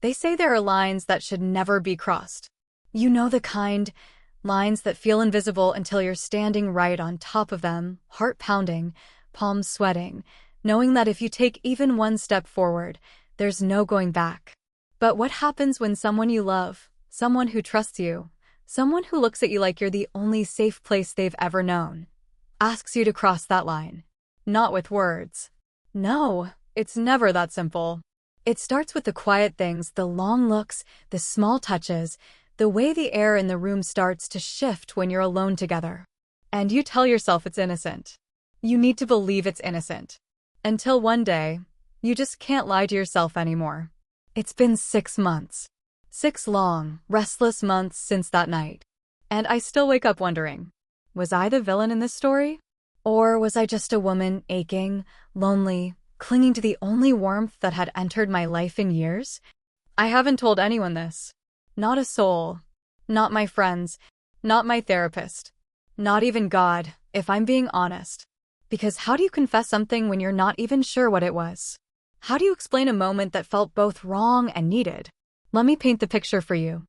They say there are lines that should never be crossed. You know the kind, lines that feel invisible until you're standing right on top of them, heart pounding, palms sweating, knowing that if you take even one step forward, there's no going back. But what happens when someone you love, someone who trusts you, someone who looks at you like you're the only safe place they've ever known, asks you to cross that line? Not with words. No, it's never that simple. It starts with the quiet things, the long looks, the small touches, the way the air in the room starts to shift when you're alone together. And you tell yourself it's innocent. You need to believe it's innocent. Until one day, you just can't lie to yourself anymore. It's been 6 months. 6 long, restless months since that night. And I still wake up wondering, was I the villain in this story? Or was I just a woman aching, lonely, clinging to the only warmth that had entered my life in years? I haven't told anyone this. Not a soul. Not my friends. Not my therapist. Not even God, if I'm being honest. Because how do you confess something when you're not even sure what it was? How do you explain a moment that felt both wrong and needed? Let me paint the picture for you.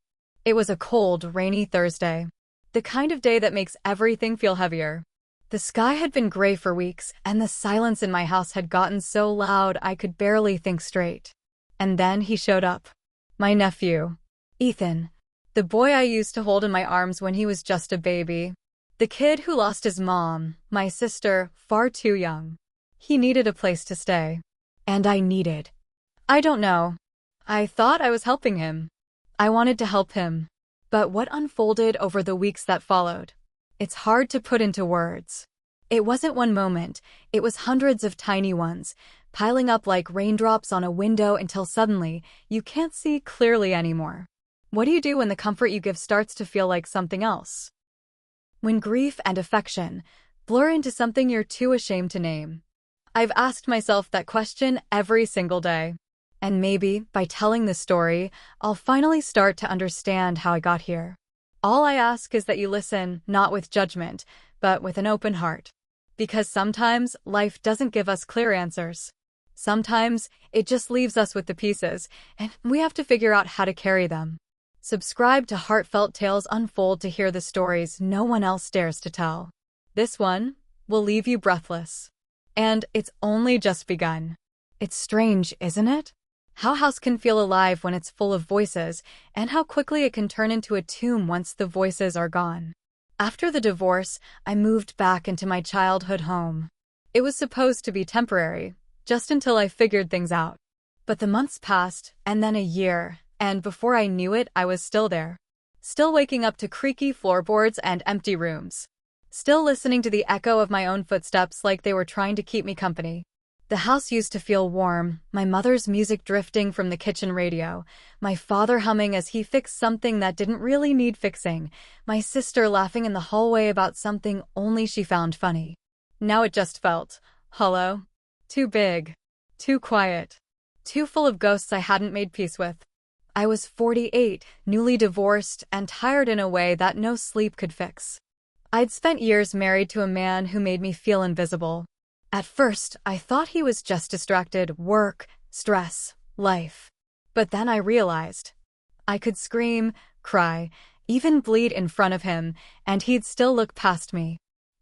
It was a cold, rainy Thursday. The kind of day that makes everything feel heavier. The sky had been gray for weeks, and the silence in my house had gotten so loud I could barely think straight. And then he showed up. My nephew. Ethan. The boy I used to hold in my arms when he was just a baby. The kid who lost his mom, my sister, far too young. He needed a place to stay. And I needed. I don't know. I thought I was helping him. I wanted to help him. But what unfolded over the weeks that followed? It's hard to put into words. It wasn't one moment, it was hundreds of tiny ones, piling up like raindrops on a window until suddenly, you can't see clearly anymore. What do you do when the comfort you give starts to feel like something else? When grief and affection blur into something you're too ashamed to name. I've asked myself that question every single day. And maybe, by telling this story, I'll finally start to understand how I got here. All I ask is that you listen, not with judgment, but with an open heart. Because sometimes, life doesn't give us clear answers. Sometimes, it just leaves us with the pieces, and we have to figure out how to carry them. Subscribe to Heartfelt Tales Unfold to hear the stories no one else dares to tell. This one will leave you breathless. And it's only just begun. It's strange, isn't it? How a house can feel alive when it's full of voices, and how quickly it can turn into a tomb once the voices are gone. After the divorce, I moved back into my childhood home. It was supposed to be temporary, just until I figured things out. But the months passed, and then a year, and before I knew it, I was still there. Still waking up to creaky floorboards and empty rooms. Still listening to the echo of my own footsteps like they were trying to keep me company. The house used to feel warm, my mother's music drifting from the kitchen radio, my father humming as he fixed something that didn't really need fixing, my sister laughing in the hallway about something only she found funny. Now it just felt hollow, too big, too quiet, too full of ghosts I hadn't made peace with. I was 48, newly divorced, and tired in a way that no sleep could fix. I'd spent years married to a man who made me feel invisible. At first, I thought he was just distracted, work, stress, life. But then I realized I could scream, cry, even bleed in front of him, and he'd still look past me.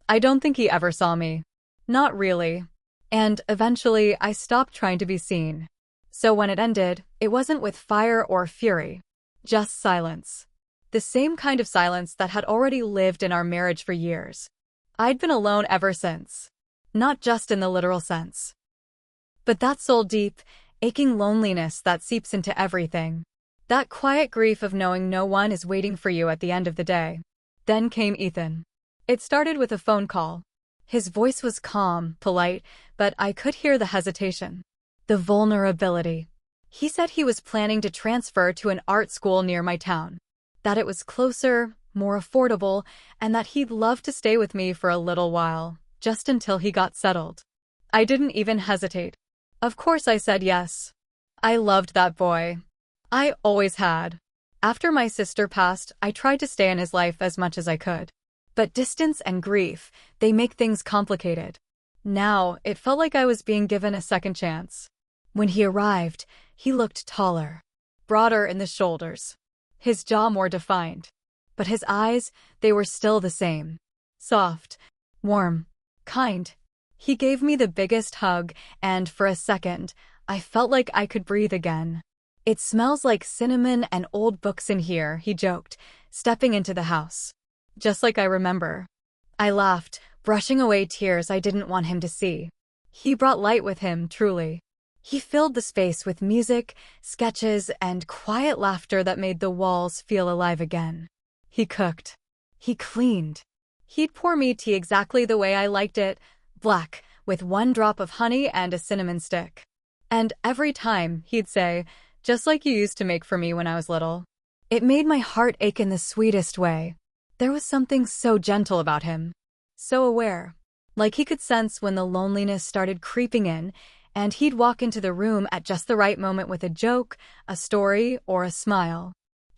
I don't think he ever saw me. Not really. And eventually, I stopped trying to be seen. So when it ended, it wasn't with fire or fury. Just silence. The same kind of silence that had already lived in our marriage for years. I'd been alone ever since. Not just in the literal sense. But that soul-deep, aching loneliness that seeps into everything. That quiet grief of knowing no one is waiting for you at the end of the day. Then came Ethan. It started with a phone call. His voice was calm, polite, but I could hear the hesitation. The vulnerability. He said he was planning to transfer to an art school near my town. That it was closer, more affordable, and that he'd love to stay with me for a little while, just until he got settled. I didn't even hesitate. Of course I said yes. I loved that boy. I always had. After my sister passed, I tried to stay in his life as much as I could. But distance and grief, they make things complicated. Now, it felt like I was being given a second chance. When he arrived, he looked taller, broader in the shoulders, his jaw more defined. But his eyes, they were still the same. Soft, warm, kind. He gave me the biggest hug, and for a second, I felt like I could breathe again. "It smells like cinnamon and old books in here," he joked, stepping into the house. "Just like I remember." I laughed, brushing away tears I didn't want him to see. He brought light with him, truly. He filled the space with music, sketches, and quiet laughter that made the walls feel alive again. He cooked. He cleaned. He'd pour me tea exactly the way I liked it, black, with 1 drop of honey and a cinnamon stick. And every time, he'd say, "Just like you used to make for me when I was little." It made my heart ache in the sweetest way. There was something so gentle about him. So aware. Like he could sense when the loneliness started creeping in, and he'd walk into the room at just the right moment with a joke, a story, or a smile.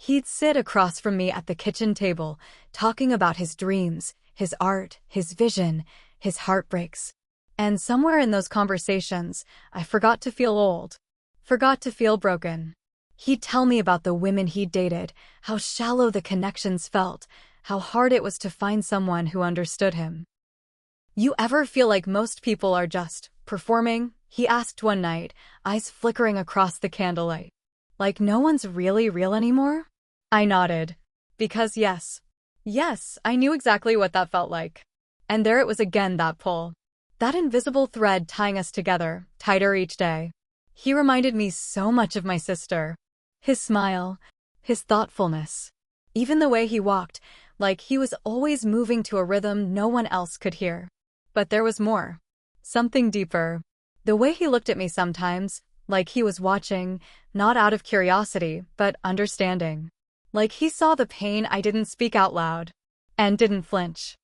He'd sit across from me at the kitchen table, talking about his dreams, his art, his vision, his heartbreaks. And somewhere in those conversations, I forgot to feel old. Forgot to feel broken. He'd tell me about the women he'd dated, how shallow the connections felt, how hard it was to find someone who understood him. "You ever feel like most people are just performing?" he asked one night, eyes flickering across the candlelight. "Like no one's really real anymore?" I nodded. Because yes, I knew exactly what that felt like. And there it was again, that pull. That invisible thread tying us together, tighter each day. He reminded me so much of my sister. His smile, his thoughtfulness. Even the way he walked, like he was always moving to a rhythm no one else could hear. But there was more. Something deeper. The way he looked at me sometimes, like he was watching, not out of curiosity, but understanding. Like he saw the pain I didn't speak out loud. And didn't flinch.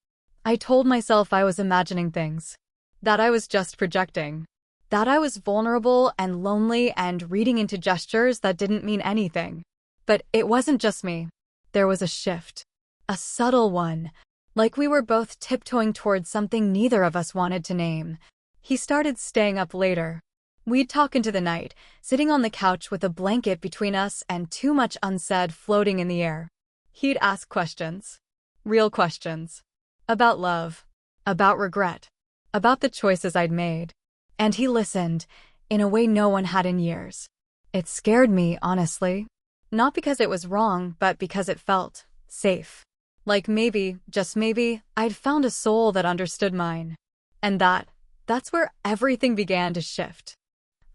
I told myself I was imagining things. That I was just projecting. That I was vulnerable and lonely and reading into gestures that didn't mean anything. But it wasn't just me. There was a shift. A subtle one. Like we were both tiptoeing towards something neither of us wanted to name. He started staying up later. We'd talk into the night, sitting on the couch with a blanket between us and too much unsaid floating in the air. He'd ask questions. Real questions. About love. About regret. About the choices I'd made. And he listened, in a way no one had in years. It scared me, honestly. Not because it was wrong, but because it felt safe. Like maybe, just maybe, I'd found a soul that understood mine. And that's where everything began to shift.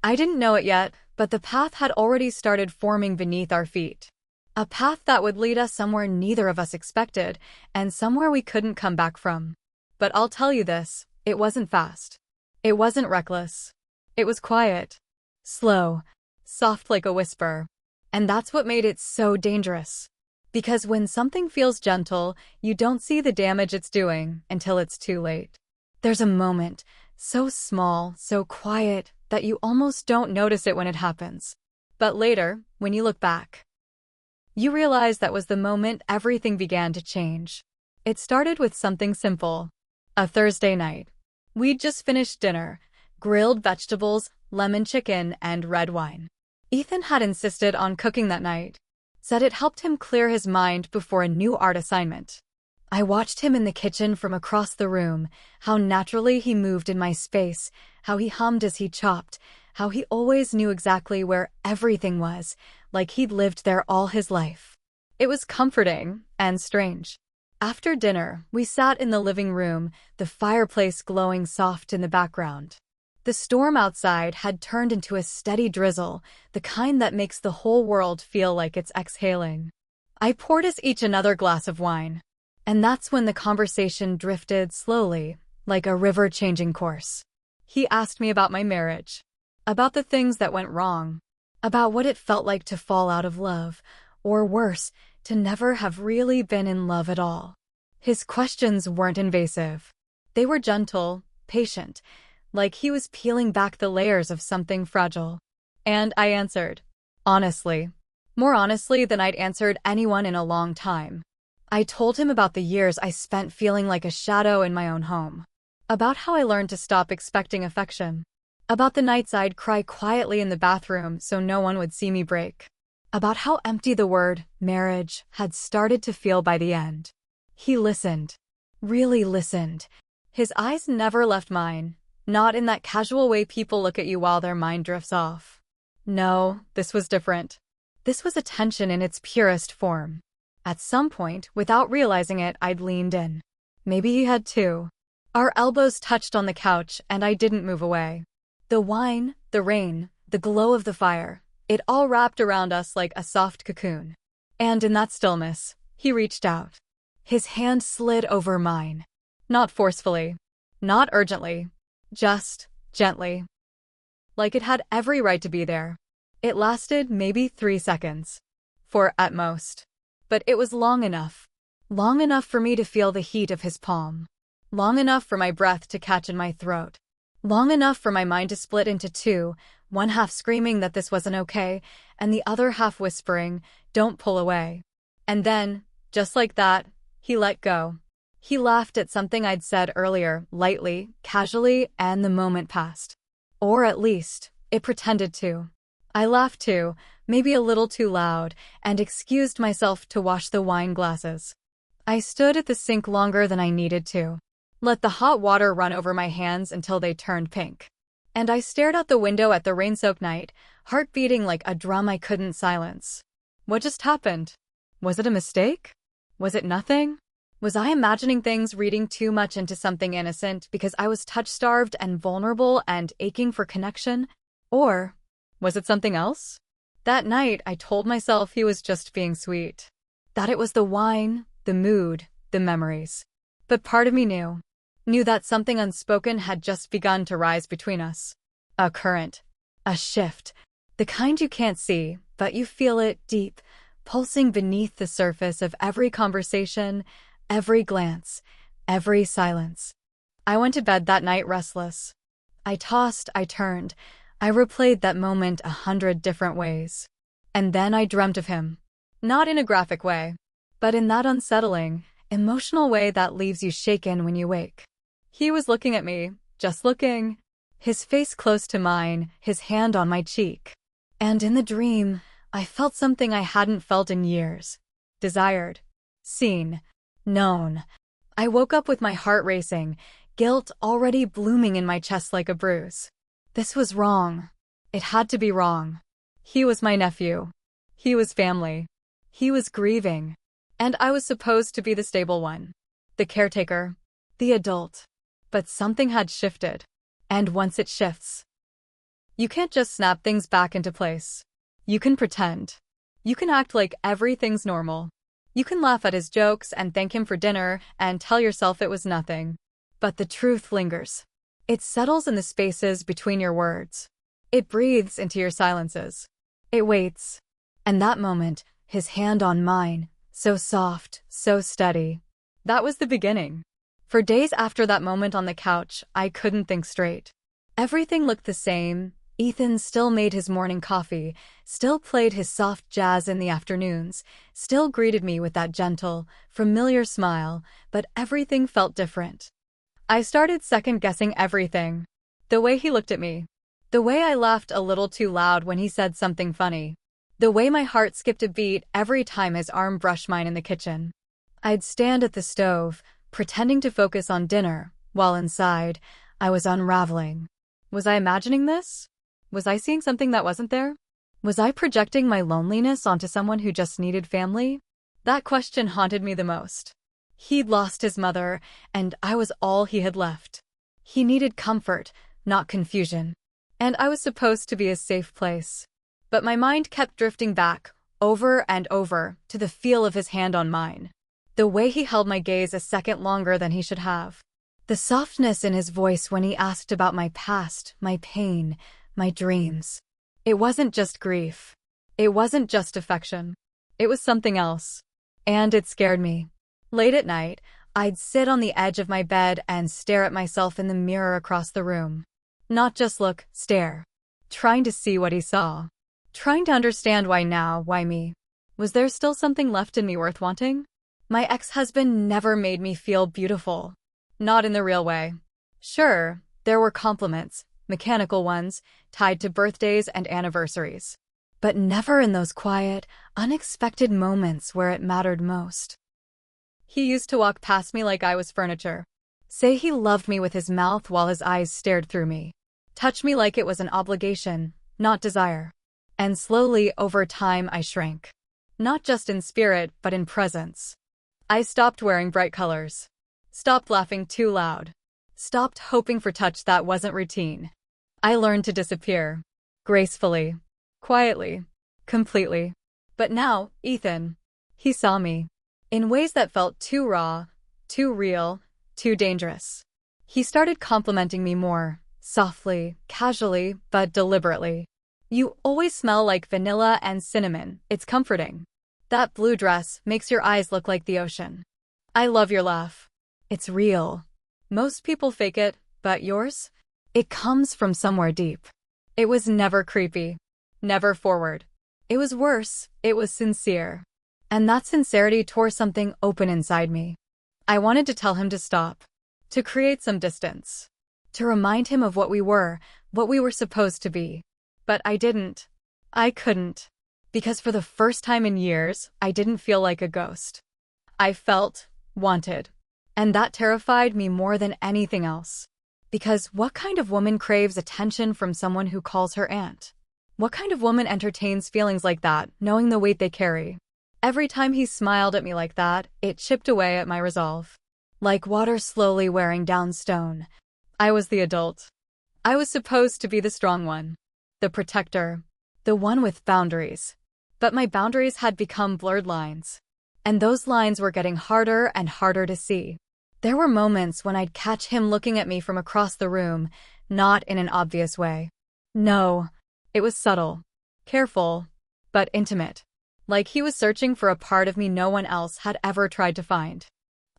I didn't know it yet, but the path had already started forming beneath our feet. A path that would lead us somewhere neither of us expected, and somewhere we couldn't come back from. But I'll tell you this, it wasn't fast. It wasn't reckless. It was quiet. Slow. Soft like a whisper. And that's what made it so dangerous. Because when something feels gentle, you don't see the damage it's doing until it's too late. There's a moment, so small, so quiet, that you almost don't notice it when it happens. But later, when you look back, you realize that was the moment everything began to change. It started with something simple. A Thursday night. We'd just finished dinner, grilled vegetables, lemon chicken, and red wine. Ethan had insisted on cooking that night. Said it helped him clear his mind before a new art assignment. I watched him in the kitchen from across the room, how naturally he moved in my space, how he hummed as he chopped, how he always knew exactly where everything was, like he'd lived there all his life. It was comforting and strange. After dinner, we sat in the living room, the fireplace glowing soft in the background. The storm outside had turned into a steady drizzle, the kind that makes the whole world feel like it's exhaling. I poured us each another glass of wine. And that's when the conversation drifted slowly, like a river changing course. He asked me about my marriage. About the things that went wrong. About what it felt like to fall out of love, or worse, to never have really been in love at all. His questions weren't invasive. They were gentle, patient, like he was peeling back the layers of something fragile. And I answered. Honestly. More honestly than I'd answered anyone in a long time. I told him about the years I spent feeling like a shadow in my own home. About how I learned to stop expecting affection. About the nights I'd cry quietly in the bathroom so no one would see me break. about how empty the word marriage had started to feel by the end. He listened, really listened. His eyes never left mine, not in that casual way people look at you while their mind drifts off. No, this was different. This was attention in its purest form. At some point, without realizing it, I'd leaned in. Maybe he had too. Our elbows touched on the couch, and I didn't move away. The wine, the rain, the glow of the fire, it all wrapped around us like a soft cocoon. And in that stillness, he reached out. His hand slid over mine. Not forcefully. Not urgently. Just gently. Like it had every right to be there. It lasted maybe 3 seconds. 4 at most. But it was long enough. Long enough for me to feel the heat of his palm. Long enough for my breath to catch in my throat. Long enough for my mind to split into two, one half screaming that this wasn't okay, and the other half whispering, "Don't pull away." And then, just like that, he let go. He laughed at something I'd said earlier, lightly, casually, and the moment passed. Or at least, it pretended to. I laughed too, maybe a little too loud, and excused myself to wash the wine glasses. I stood at the sink longer than I needed to. Let the hot water run over my hands until they turned pink. And I stared out the window at the rain-soaked night, heart beating like a drum I couldn't silence. What just happened? Was it a mistake? Was it nothing? Was I imagining things, reading too much into something innocent because I was touch-starved and vulnerable and aching for connection? Or was it something else? That night, I told myself he was just being sweet. That it was the wine, the mood, the memories. But part of me knew that something unspoken had just begun to rise between us. A current. A shift. The kind you can't see, but you feel it deep, pulsing beneath the surface of every conversation, every glance, every silence. I went to bed that night restless. I tossed, I turned. I replayed that moment 100 different ways. And then I dreamt of him. Not in a graphic way, but in that unsettling, emotional way that leaves you shaken when you wake. He was looking at me, just looking. His face close to mine, his hand on my cheek. And in the dream, I felt something I hadn't felt in years. Desired. Seen. Known. I woke up with my heart racing, guilt already blooming in my chest like a bruise. This was wrong. It had to be wrong. He was my nephew. He was family. He was grieving. And I was supposed to be the stable one. The caretaker. The adult. But something had shifted. And once it shifts, you can't just snap things back into place. You can pretend. You can act like everything's normal. You can laugh at his jokes and thank him for dinner and tell yourself it was nothing. But the truth lingers. It settles in the spaces between your words. It breathes into your silences. It waits. And that moment, his hand on mine, so soft, so steady. That was the beginning. For days after that moment on the couch, I couldn't think straight. Everything looked the same. Ethan still made his morning coffee, still played his soft jazz in the afternoons, still greeted me with that gentle, familiar smile, but everything felt different. I started second-guessing everything. The way he looked at me. The way I laughed a little too loud when he said something funny. The way my heart skipped a beat every time his arm brushed mine in the kitchen. I'd stand at the stove, pretending to focus on dinner, while inside, I was unraveling. Was I imagining this? Was I seeing something that wasn't there? Was I projecting my loneliness onto someone who just needed family? That question haunted me the most. He'd lost his mother, and I was all he had left. He needed comfort, not confusion. And I was supposed to be a safe place. But my mind kept drifting back, over and over, to the feel of his hand on mine. The way he held my gaze a second longer than he should have. The softness in his voice when he asked about my past, my pain, my dreams. It wasn't just grief. It wasn't just affection. It was something else. And it scared me. Late at night, I'd sit on the edge of my bed and stare at myself in the mirror across the room. Not just look, stare. Trying to see what he saw. Trying to understand why now, why me. Was there still something left in me worth wanting? My ex-husband never made me feel beautiful. Not in the real way. Sure, there were compliments, mechanical ones, tied to birthdays and anniversaries. but never in those quiet, unexpected moments where it mattered most. He used to walk past me like I was furniture. Say he loved me with his mouth while his eyes stared through me. Touch me like it was an obligation, not desire. And slowly, over time, I shrank. Not just in spirit, but in presence. I stopped wearing bright colors. Stopped laughing too loud. Stopped hoping for touch that wasn't routine. I learned to disappear. Gracefully. Quietly. Completely. But now, Ethan. He saw me. In ways that felt too raw, too real, too dangerous. He started complimenting me more. Softly, casually, but deliberately. You always smell like vanilla and cinnamon. It's comforting. That blue dress makes your eyes look like the ocean. I love your laugh. It's real. Most people fake it, but yours? It comes from somewhere deep. It was never creepy. Never forward. It was worse. It was sincere. And that sincerity tore something open inside me. I wanted to tell him to stop. To create some distance. To remind him of what we were supposed to be. But I didn't. I couldn't. Because for the first time in years, I didn't feel like a ghost. I felt wanted. And that terrified me more than anything else. Because what kind of woman craves attention from someone who calls her aunt? What kind of woman entertains feelings like that, knowing the weight they carry? Every time he smiled at me like that, it chipped away at my resolve. Like water slowly wearing down stone. I was the adult. I was supposed to be the strong one. The protector. The one with boundaries. But my boundaries had become blurred lines. And those lines were getting harder and harder to see. There were moments when I'd catch him looking at me from across the room, not in an obvious way. No, it was subtle. Careful, but intimate. Like he was searching for a part of me no one else had ever tried to find.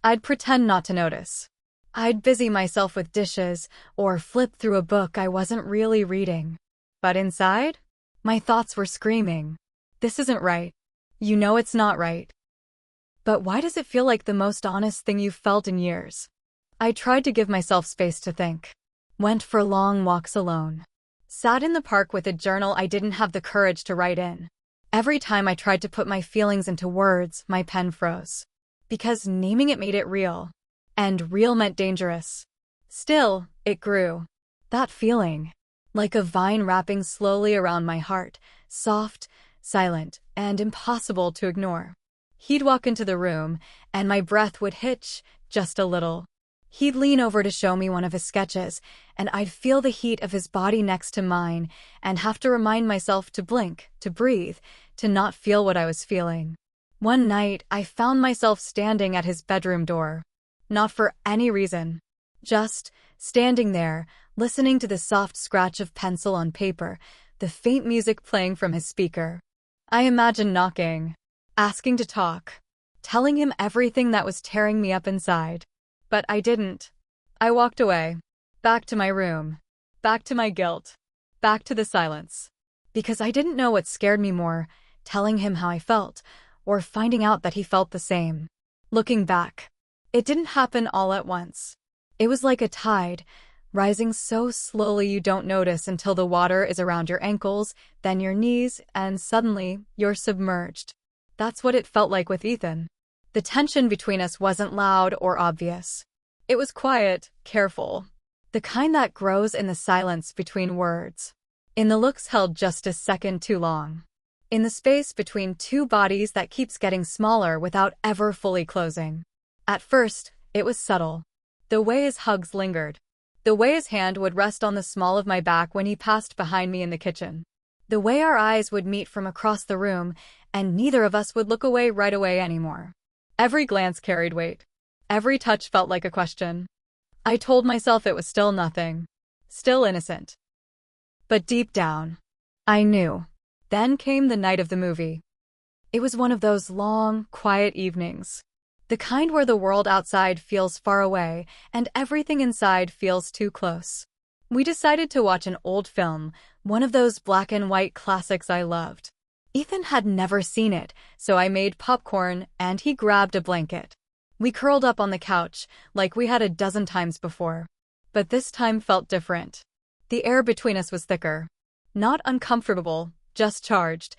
I'd pretend not to notice. I'd busy myself with dishes or flip through a book I wasn't really reading. But inside, my thoughts were screaming. This isn't right. You know it's not right. But why does it feel like the most honest thing you've felt in years? I tried to give myself space to think. Went for long walks alone. Sat in the park with a journal I didn't have the courage to write in. Every time I tried to put my feelings into words, my pen froze. Because naming it made it real. And real meant dangerous. Still, it grew. That feeling. Like a vine wrapping slowly around my heart. Soft, silent, and impossible to ignore. He'd walk into the room, and my breath would hitch, just a little. He'd lean over to show me one of his sketches, and I'd feel the heat of his body next to mine, and have to remind myself to blink, to breathe, to not feel what I was feeling. One night, I found myself standing at his bedroom door. Not for any reason. Just standing there, listening to the soft scratch of pencil on paper, the faint music playing from his speaker. I imagined knocking, asking to talk, telling him everything that was tearing me up inside. But I didn't. I walked away. Back to my room. Back to my guilt. Back to the silence. Because I didn't know what scared me more, telling him how I felt, or finding out that he felt the same. Looking back, it didn't happen all at once. It was like a tide, rising so slowly you don't notice until the water is around your ankles, then your knees, and suddenly, you're submerged. That's what it felt like with Ethan. The tension between us wasn't loud or obvious. It was quiet, careful. The kind that grows in the silence between words. In the looks held just a second too long. In the space between two bodies that keeps getting smaller without ever fully closing. At first, it was subtle. The way his hugs lingered. The way his hand would rest on the small of my back when he passed behind me in the kitchen. The way our eyes would meet from across the room, and neither of us would look away right away anymore. Every glance carried weight. Every touch felt like a question. I told myself it was still nothing. Still innocent. But deep down, I knew. Then came the night of the movie. It was one of those long, quiet evenings. The kind where the world outside feels far away, and everything inside feels too close. We decided to watch an old film, one of those black and white classics I loved. Ethan had never seen it, so I made popcorn, and he grabbed a blanket. We curled up on the couch, like we had a dozen times before. But this time felt different. The air between us was thicker. Not uncomfortable, just charged.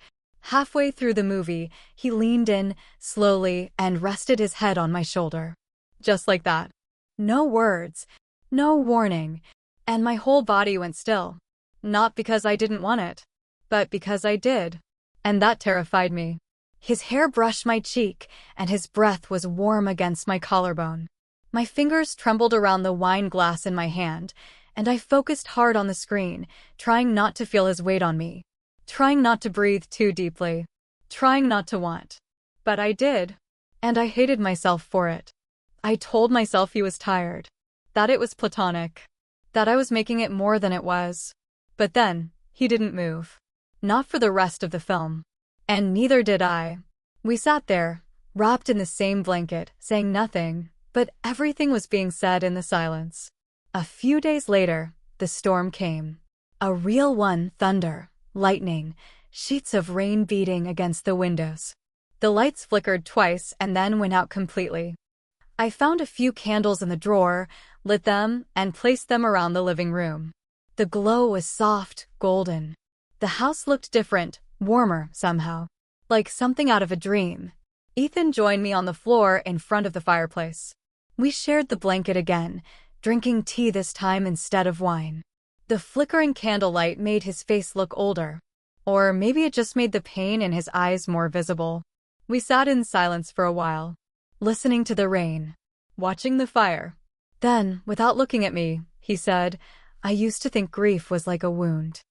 Halfway through the movie, he leaned in, slowly, and rested his head on my shoulder. Just like that. No words, no warning, and my whole body went still. Not because I didn't want it, but because I did. And that terrified me. His hair brushed my cheek, and his breath was warm against my collarbone. My fingers trembled around the wine glass in my hand, and I focused hard on the screen, trying not to feel his weight on me. Trying not to breathe too deeply. Trying not to want. But I did. And I hated myself for it. I told myself he was tired. That it was platonic. That I was making it more than it was. But then, he didn't move. Not for the rest of the film. And neither did I. We sat there, wrapped in the same blanket, saying nothing, but everything was being said in the silence. A few days later, the storm came. A real one, thunder, lightning, sheets of rain beating against the windows. The lights flickered twice and then went out completely. I found a few candles in the drawer, lit them, and placed them around the living room. The glow was soft, golden. The house looked different, warmer somehow. Like something out of a dream. Ethan joined me on the floor in front of the fireplace. We shared the blanket again, drinking tea this time instead of wine. The flickering candlelight made his face look older. Or maybe it just made the pain in his eyes more visible. We sat in silence for a while, listening to the rain, watching the fire. Then, without looking at me, he said, "I used to think grief was like a wound.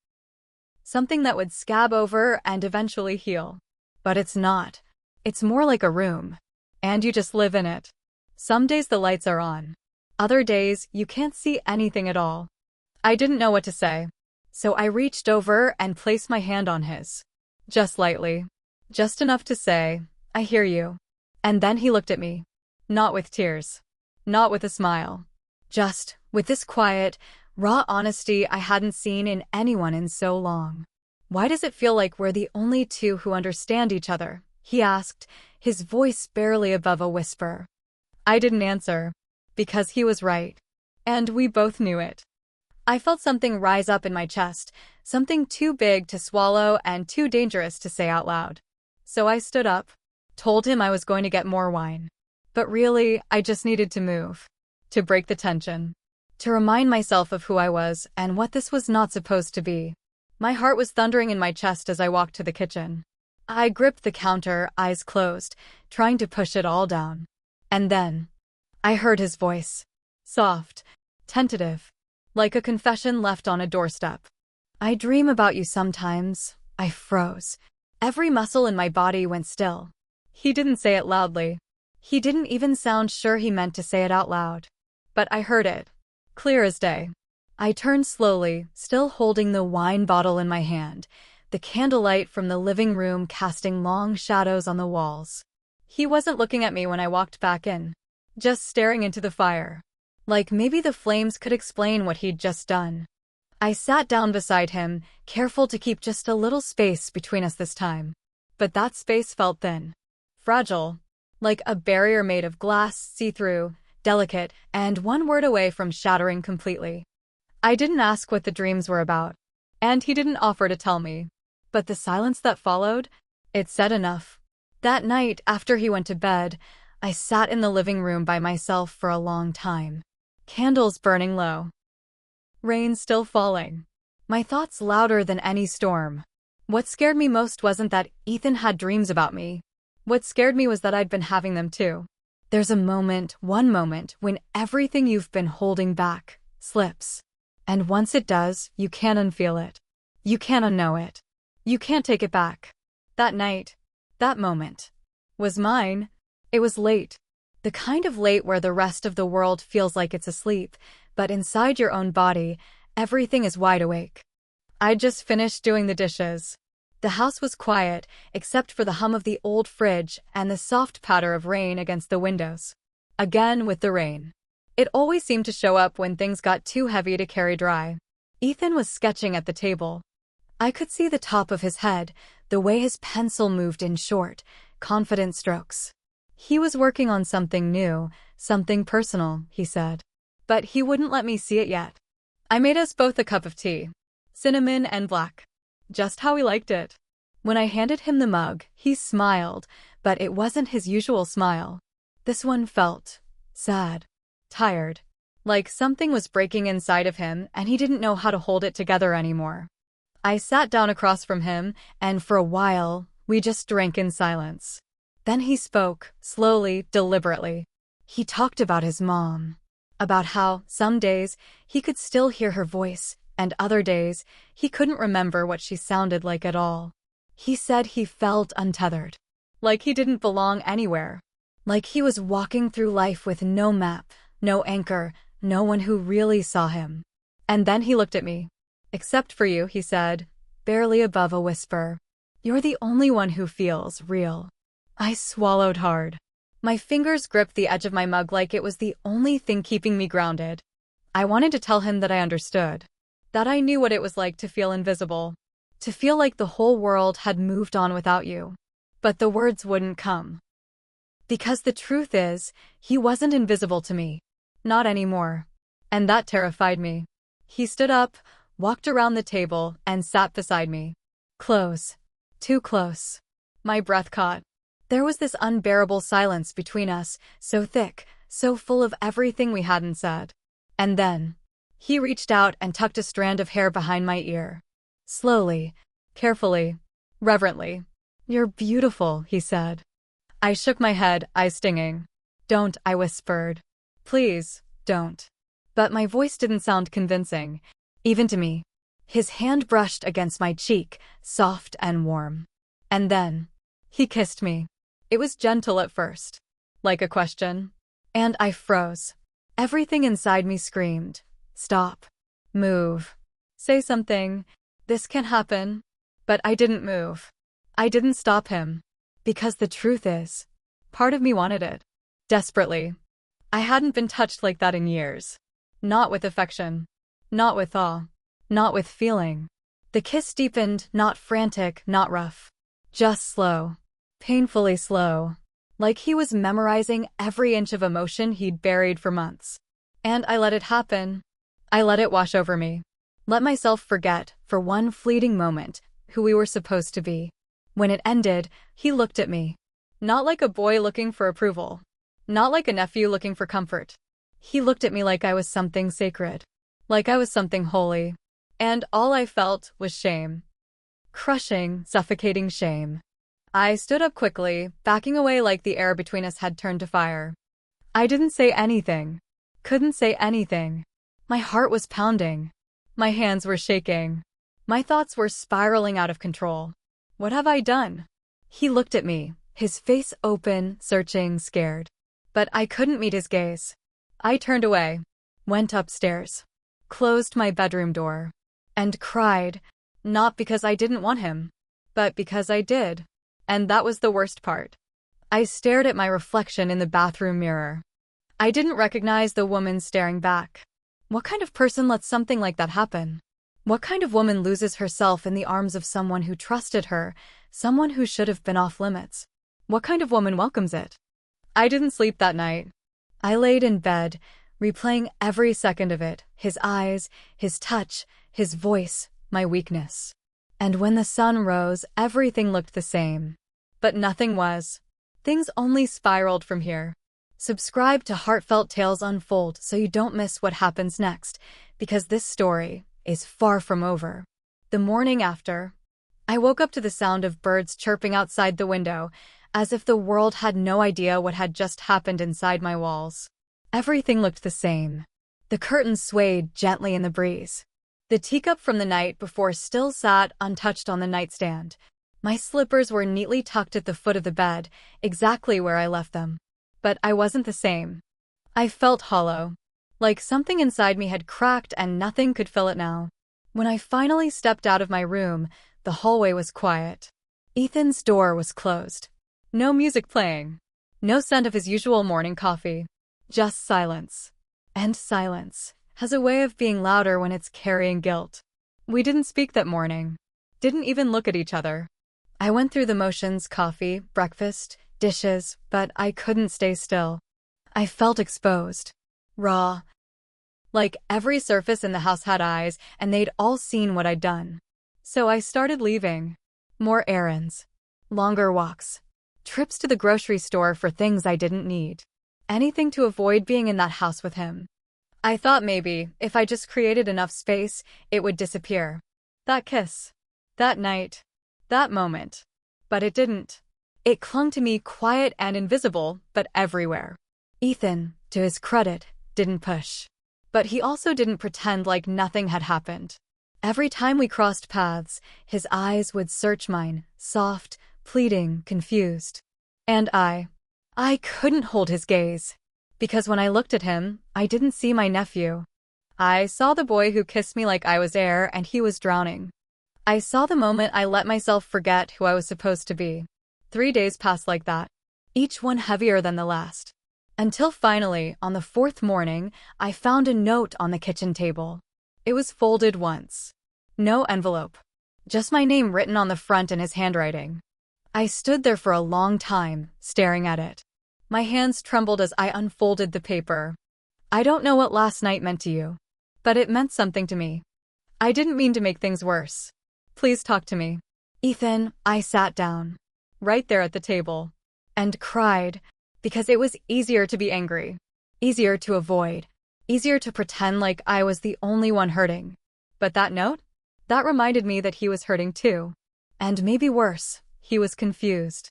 Something that would scab over and eventually heal. But it's not. It's more like a room. And you just live in it. Some days the lights are on. Other days, you can't see anything at all." I didn't know what to say. So I reached over and placed my hand on his. Just lightly. Just enough to say, "I hear you." And then he looked at me. Not with tears. Not with a smile. Just with this quiet, raw honesty I hadn't seen in anyone in so long. "Why does it feel like we're the only two who understand each other?" he asked, his voice barely above a whisper. I didn't answer. Because he was right. And we both knew it. I felt something rise up in my chest, something too big to swallow and too dangerous to say out loud. So I stood up, told him I was going to get more wine. But really, I just needed to move. To break the tension. To remind myself of who I was and what this was not supposed to be. My heart was thundering in my chest as I walked to the kitchen. I gripped the counter, eyes closed, trying to push it all down. And then, I heard his voice. Soft, tentative, like a confession left on a doorstep. "I dream about you sometimes." I froze. Every muscle in my body went still. He didn't say it loudly. He didn't even sound sure he meant to say it out loud. But I heard it. Clear as day. I turned slowly, still holding the wine bottle in my hand, the candlelight from the living room casting long shadows on the walls. He wasn't looking at me when I walked back in. Just staring into the fire. Like maybe the flames could explain what he'd just done. I sat down beside him, careful to keep just a little space between us this time. But that space felt thin. Fragile. Like a barrier made of glass, see-through, delicate, and one word away from shattering completely. I didn't ask what the dreams were about. And he didn't offer to tell me. But the silence that followed, it said enough. That night, after he went to bed, I sat in the living room by myself for a long time. Candles burning low. Rain still falling. My thoughts louder than any storm. What scared me most wasn't that Ethan had dreams about me. What scared me was that I'd been having them too. There's a moment, one moment, when everything you've been holding back slips. And once it does, you can't unfeel it. You can't unknow it. You can't take it back. That night, that moment, was mine. It was late. The kind of late where the rest of the world feels like it's asleep, but inside your own body, everything is wide awake. I'd just finished doing the dishes. The house was quiet, except for the hum of the old fridge and the soft patter of rain against the windows. Again with the rain. It always seemed to show up when things got too heavy to carry dry. Ethan was sketching at the table. I could see the top of his head, the way his pencil moved in short, confident strokes. He was working on something new, something personal, he said. But he wouldn't let me see it yet. I made us both a cup of tea. Cinnamon and black. just how he liked it. When I handed him the mug, he smiled, but it wasn't his usual smile. This one felt sad, tired, like something was breaking inside of him and he didn't know how to hold it together anymore. I sat down across from him, and for a while, we just drank in silence. Then he spoke, slowly, deliberately. He talked about his mom, about how, some days, he could still hear her voice, and other days, he couldn't remember what she sounded like at all. He said he felt untethered, like he didn't belong anywhere, like he was walking through life with no map, no anchor, no one who really saw him. And then he looked at me. "Except for you," he said, barely above a whisper. "You're the only one who feels real." I swallowed hard. My fingers gripped the edge of my mug like it was the only thing keeping me grounded. I wanted to tell him that I understood, that I knew what it was like to feel invisible, to feel like the whole world had moved on without you. But the words wouldn't come. Because the truth is, he wasn't invisible to me. Not anymore. And that terrified me. He stood up, walked around the table, and sat beside me. Close. Too close. My breath caught. There was this unbearable silence between us, so thick, so full of everything we hadn't said. And then, he reached out and tucked a strand of hair behind my ear. Slowly, carefully, reverently. "You're beautiful," he said. I shook my head, eyes stinging. "Don't," I whispered. "Please, don't." But my voice didn't sound convincing, even to me. His hand brushed against my cheek, soft and warm. And then, he kissed me. It was gentle at first, like a question. And I froze. Everything inside me screamed, "Stop. Move. Say something. This can happen." But I didn't move. I didn't stop him. Because the truth is, part of me wanted it. Desperately. I hadn't been touched like that in years. Not with affection. Not with awe. Not with feeling. The kiss deepened, not frantic, not rough. Just slow. Painfully slow. Like he was memorizing every inch of emotion he'd buried for months. And I let it happen. I let it wash over me. Let myself forget, for one fleeting moment, who we were supposed to be. When it ended, he looked at me. Not like a boy looking for approval. Not like a nephew looking for comfort. He looked at me like I was something sacred. Like I was something holy. And all I felt was shame. Crushing, suffocating shame. I stood up quickly, backing away like the air between us had turned to fire. I didn't say anything. Couldn't say anything. My heart was pounding. My hands were shaking. My thoughts were spiraling out of control. What have I done? He looked at me, his face open, searching, scared. But I couldn't meet his gaze. I turned away, went upstairs, closed my bedroom door, and cried, not because I didn't want him, but because I did. And that was the worst part. I stared at my reflection in the bathroom mirror. I didn't recognize the woman staring back. What kind of person lets something like that happen? What kind of woman loses herself in the arms of someone who trusted her, someone who should have been off limits? What kind of woman welcomes it? I didn't sleep that night. I laid in bed, replaying every second of it, his eyes, his touch, his voice, my weakness. And when the sun rose, everything looked the same. But nothing was. Things only spiraled from here. Subscribe to Heartfelt Tales Unfold so you don't miss what happens next, because this story is far from over. The morning after, I woke up to the sound of birds chirping outside the window, as if the world had no idea what had just happened inside my walls. Everything looked the same. The curtains swayed gently in the breeze. The teacup from the night before still sat untouched on the nightstand. My slippers were neatly tucked at the foot of the bed, exactly where I left them. But I wasn't the same. I felt hollow. Like something inside me had cracked and nothing could fill it now. When I finally stepped out of my room, the hallway was quiet. Ethan's door was closed. No music playing. No scent of his usual morning coffee. Just silence. And silence has a way of being louder when it's carrying guilt. We didn't speak that morning. Didn't even look at each other. I went through the motions, coffee, breakfast, dishes, but I couldn't stay still. I felt exposed. Raw. Like every surface in the house had eyes, and they'd all seen what I'd done. So I started leaving. More errands. Longer walks. Trips to the grocery store for things I didn't need. Anything to avoid being in that house with him. I thought maybe, if I just created enough space, it would disappear. That kiss. That night. That moment. But it didn't. It clung to me quiet and invisible, but everywhere. Ethan, to his credit, didn't push. But he also didn't pretend like nothing had happened. Every time we crossed paths, his eyes would search mine, soft, pleading, confused. And I couldn't hold his gaze. Because when I looked at him, I didn't see my nephew. I saw the boy who kissed me like I was air and he was drowning. I saw the moment I let myself forget who I was supposed to be. 3 days passed like that, each one heavier than the last. Until finally, on the 4th morning, I found a note on the kitchen table. It was folded once. No envelope. Just my name written on the front in his handwriting. I stood there for a long time, staring at it. My hands trembled as I unfolded the paper. I don't know what last night meant to you, but it meant something to me. I didn't mean to make things worse. Please talk to me. Ethan, I sat down, right there at the table, and cried, because it was easier to be angry, easier to avoid, easier to pretend like I was the only one hurting. But that note? That reminded me that he was hurting too. And maybe worse, he was confused.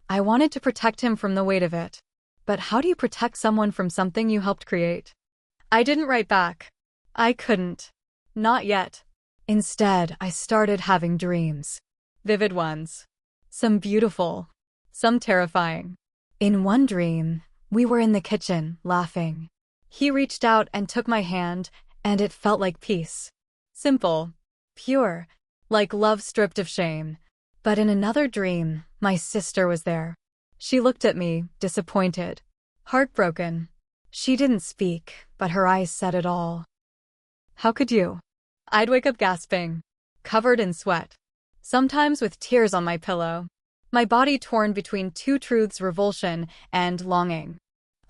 I wanted to protect him from the weight of it. But how do you protect someone from something you helped create? I didn't write back. I couldn't. Not yet. Instead, I started having dreams. Vivid ones. Some beautiful. Some terrifying. In one dream, we were in the kitchen, laughing. He reached out and took my hand, and it felt like peace. Simple. Pure. Like love stripped of shame. But in another dream, my sister was there. She looked at me, disappointed. Heartbroken. She didn't speak, but her eyes said it all. How could you? I'd wake up gasping, covered in sweat. Sometimes with tears on my pillow. My body torn between two truths: revulsion and longing.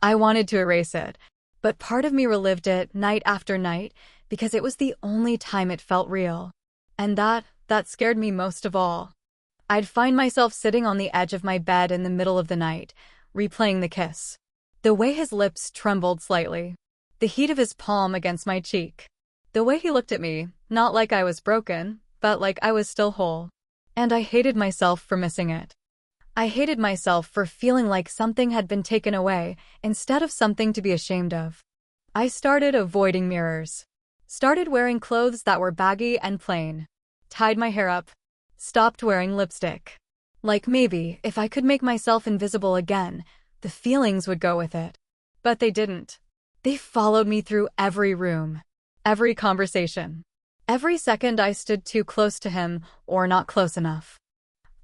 I wanted to erase it, but part of me relived it night after night because it was the only time it felt real. And that scared me most of all. I'd find myself sitting on the edge of my bed in the middle of the night, replaying the kiss. The way his lips trembled slightly. The heat of his palm against my cheek. The way he looked at me, not like I was broken, but like I was still whole. And I hated myself for missing it. I hated myself for feeling like something had been taken away, instead of something to be ashamed of. I started avoiding mirrors. Started wearing clothes that were baggy and plain. Tied my hair up. Stopped wearing lipstick. Like maybe, if I could make myself invisible again, the feelings would go with it. But they didn't. They followed me through every room. Every conversation. Every second I stood too close to him, or not close enough.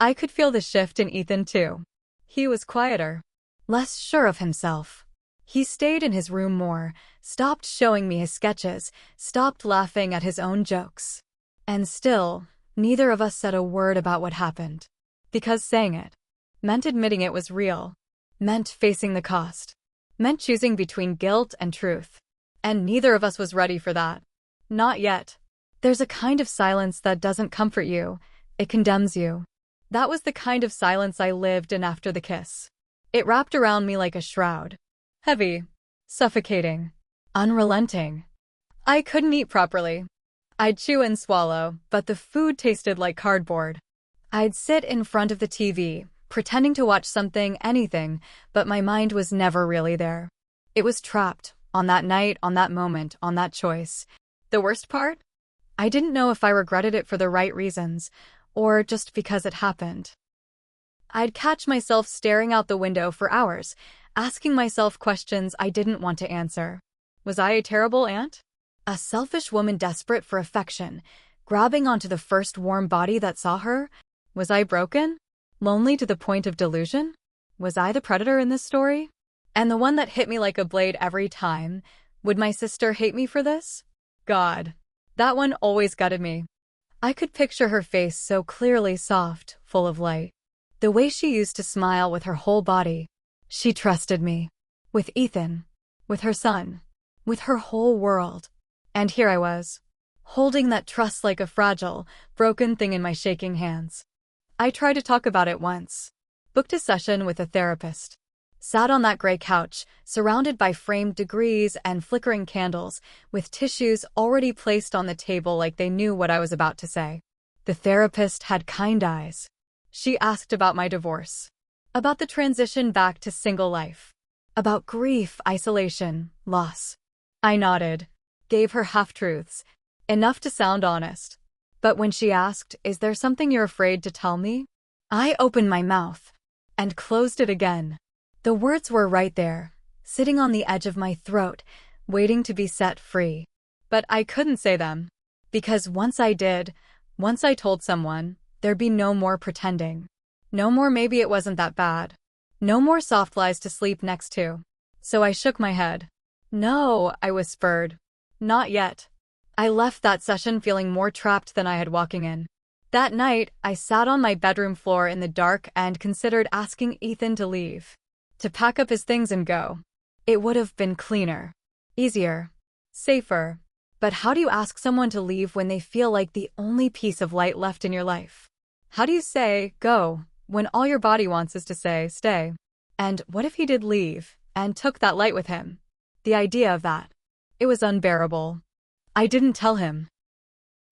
I could feel the shift in Ethan too. He was quieter. Less sure of himself. He stayed in his room more, stopped showing me his sketches, stopped laughing at his own jokes. And still, neither of us said a word about what happened. Because saying it meant admitting it was real. Meant facing the cost. Meant choosing between guilt and truth. And neither of us was ready for that. Not yet. There's a kind of silence that doesn't comfort you. It condemns you. That was the kind of silence I lived in after the kiss. It wrapped around me like a shroud. Heavy. Suffocating. Unrelenting. I couldn't eat properly. I'd chew and swallow, but the food tasted like cardboard. I'd sit in front of the TV, pretending to watch something, anything, but my mind was never really there. It was trapped, on that night, on that moment, on that choice. The worst part? I didn't know if I regretted it for the right reasons, or just because it happened. I'd catch myself staring out the window for hours, asking myself questions I didn't want to answer. Was I a terrible aunt? A selfish woman desperate for affection, grabbing onto the first warm body that saw her? Was I broken? Lonely to the point of delusion? Was I the predator in this story? And the one that hit me like a blade every time? Would my sister hate me for this? God. That one always gutted me. I could picture her face so clearly soft, full of light. The way she used to smile with her whole body. She trusted me. With Ethan. With her son. With her whole world. And here I was. holding that trust like a fragile, broken thing in my shaking hands. I tried to talk about it once. Booked a session with a therapist. Sat on that gray couch, surrounded by framed degrees and flickering candles, with tissues already placed on the table like they knew what I was about to say. The therapist had kind eyes. She asked about my divorce, about the transition back to single life, about grief, isolation, loss. I nodded, gave her half-truths, enough to sound honest. But when she asked, "Is there something you're afraid to tell me?" I opened my mouth and closed it again. The words were right there, sitting on the edge of my throat, waiting to be set free. But I couldn't say them, because once I did, once I told someone, there'd be no more pretending. No more maybe it wasn't that bad. No more soft lies to sleep next to. So I shook my head. "No," I whispered. "Not yet." I left that session feeling more trapped than I had walking in. That night, I sat on my bedroom floor in the dark and considered asking Ethan to leave, to pack up his things and go. It would have been cleaner, easier, safer. But how do you ask someone to leave when they feel like the only piece of light left in your life? How do you say, "Go," when all your body wants is to say, "Stay"? And what if he did leave, and took that light with him? The idea of that. It was unbearable. I didn't tell him.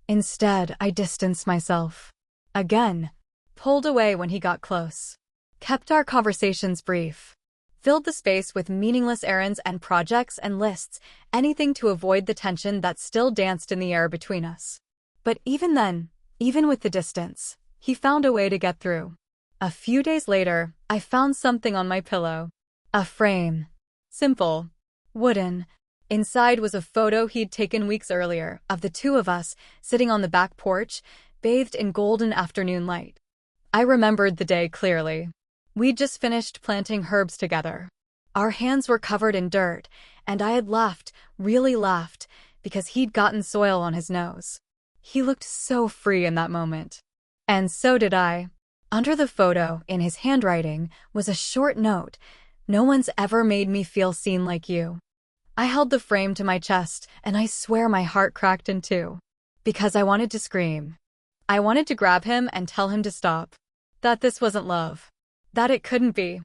Instead, I distanced myself. Again. Pulled away when he got close. Kept our conversations brief. Filled the space with meaningless errands and projects and lists, anything to avoid the tension that still danced in the air between us. But even then, even with the distance, he found a way to get through. A few days later, I found something on my pillow. A frame. Simple. Wooden. Inside was a photo he'd taken weeks earlier of the two of us sitting on the back porch, bathed in golden afternoon light. I remembered the day clearly. We'd just finished planting herbs together. Our hands were covered in dirt, and I had laughed, really laughed, because he'd gotten soil on his nose. He looked so free in that moment. And so did I. Under the photo, in his handwriting, was a short note. "No one's ever made me feel seen like you." I held the frame to my chest, and I swear my heart cracked in two. Because I wanted to scream. I wanted to grab him and tell him to stop. That this wasn't love. That it couldn't be.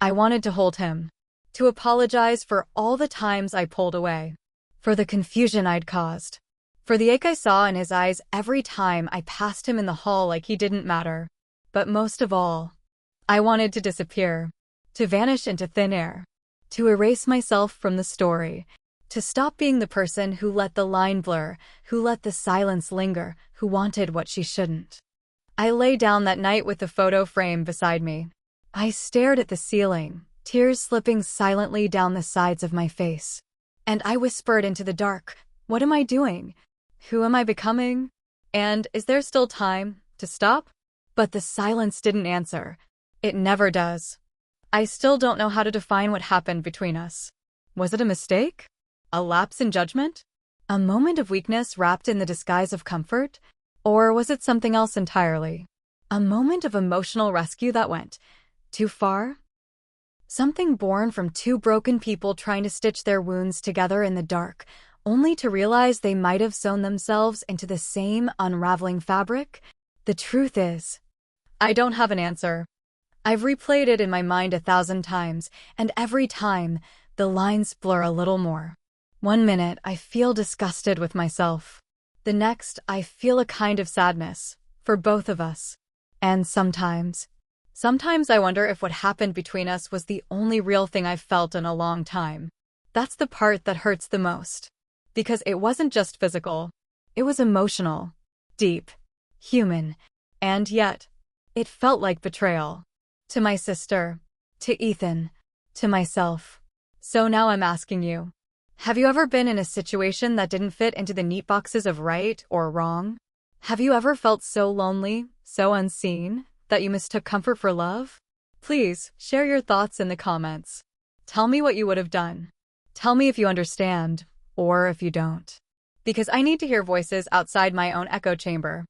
I wanted to hold him. To apologize for all the times I pulled away. For the confusion I'd caused. For the ache I saw in his eyes every time I passed him in the hall like he didn't matter. But most of all, I wanted to disappear. To vanish into thin air. To erase myself from the story. To stop being the person who let the line blur, who let the silence linger, who wanted what she shouldn't. I lay down that night with the photo frame beside me. I stared at the ceiling, tears slipping silently down the sides of my face. And I whispered into the dark, "What am I doing? Who am I becoming? And is there still time to stop?" But the silence didn't answer. It never does. I still don't know how to define what happened between us. Was it a mistake? A lapse in judgment? A moment of weakness wrapped in the disguise of comfort? Or was it something else entirely? A moment of emotional rescue that went too far? Something born from two broken people trying to stitch their wounds together in the dark, only to realize they might have sewn themselves into the same unraveling fabric? The truth is, I don't have an answer. I've replayed it in my mind 1,000 times, and every time, the lines blur a little more. One minute, I feel disgusted with myself. The next, I feel a kind of sadness, for both of us. And sometimes I wonder if what happened between us was the only real thing I've felt in a long time. That's the part that hurts the most. Because it wasn't just physical. It was emotional, deep, human, and yet, it felt like betrayal. To my sister, to Ethan, to myself. So now I'm asking you, have you ever been in a situation that didn't fit into the neat boxes of right or wrong? Have you ever felt so lonely, so unseen, that you mistook comfort for love? Please, share your thoughts in the comments. Tell me what you would have done. Tell me if you understand, or if you don't. Because I need to hear voices outside my own echo chamber.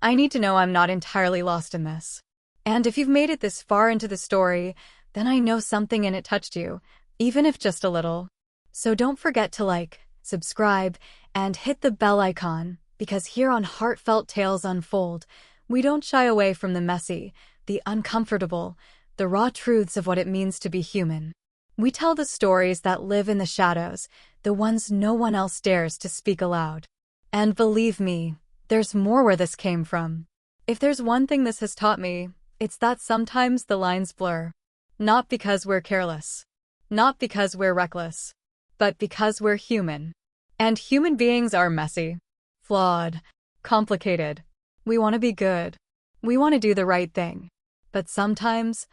I need to know I'm not entirely lost in this. And if you've made it this far into the story, then I know something in it touched you, even if just a little. So don't forget to like, subscribe, and hit the bell icon Because here on Heartfelt Tales Unfold, we don't shy away from the messy, the uncomfortable, the raw truths of what it means to be human. We tell the stories that live in the shadows, the ones no one else dares to speak aloud. And believe me, there's more where this came from. If there's one thing this has taught me, it's that sometimes the lines blur. Not because we're careless. Not because we're reckless. But because we're human. And human beings are messy, flawed, complicated. We want to be good. We want to do the right thing. But sometimes,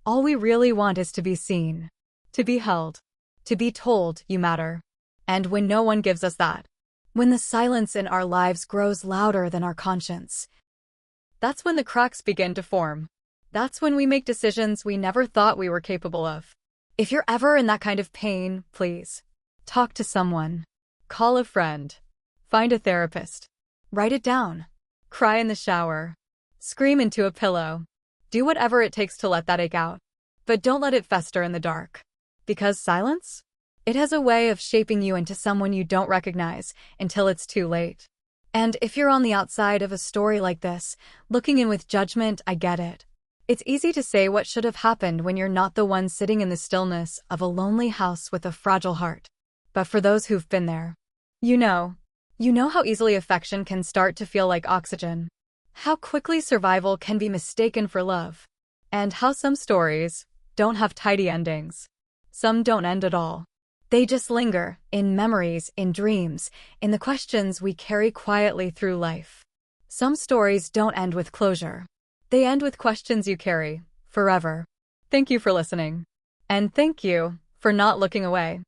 all we really want is to be seen. To be held. To be told you matter. And when no one gives us that, when the silence in our lives grows louder than our conscience, that's when the cracks begin to form. That's when we make decisions we never thought we were capable of. If you're ever in that kind of pain, please talk to someone. Call a friend. Find a therapist. Write it down. Cry in the shower. Scream into a pillow. Do whatever it takes to let that ache out. But don't let it fester in the dark. Because silence? It has a way of shaping you into someone you don't recognize until it's too late. And if you're on the outside of a story like this, looking in with judgment, I get it. It's easy to say what should have happened when you're not the one sitting in the stillness of a lonely house with a fragile heart. But for those who've been there, you know how easily affection can start to feel like oxygen. How quickly survival can be mistaken for love. And how some stories don't have tidy endings. Some don't end at all. They just linger, in memories, in dreams, in the questions we carry quietly through life. Some stories don't end with closure. They end with questions you carry, forever. Thank you for listening. And thank you for not looking away.